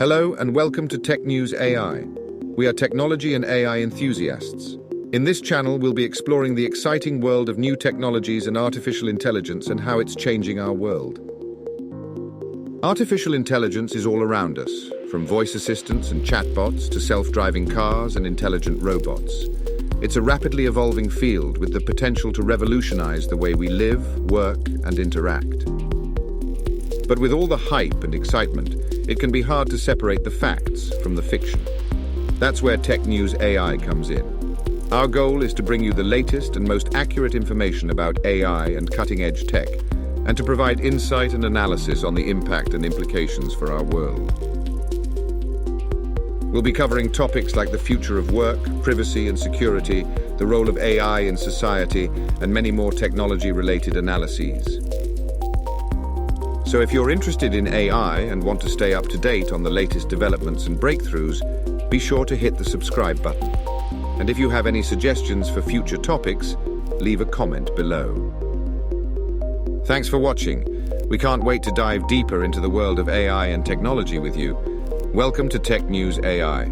Hello and welcome to Tech News AI. We are technology and AI enthusiasts. In this channel, we'll be exploring the exciting world of new technologies and artificial intelligence and how it's changing our world. Artificial intelligence is all around us, from voice assistants and chatbots to self-driving cars and intelligent robots. It's a rapidly evolving field with the potential to revolutionize the way we live, work, and interact. But with all the hype and excitement, it can be hard to separate the facts from the fiction. That's where Tech News AI comes in. Our goal is to bring you the latest and most accurate information about AI and cutting-edge tech, and to provide insight and analysis on the impact and implications for our world. We'll be covering topics like the future of work, privacy and security, the role of AI in society, and many more technology-related analyses. So if you're interested in AI and want to stay up to date on the latest developments and breakthroughs, be sure to hit the subscribe button. And if you have any suggestions for future topics, leave a comment below. Thanks for watching. We can't wait to dive deeper into the world of AI and technology with you. Welcome to Tech News AI.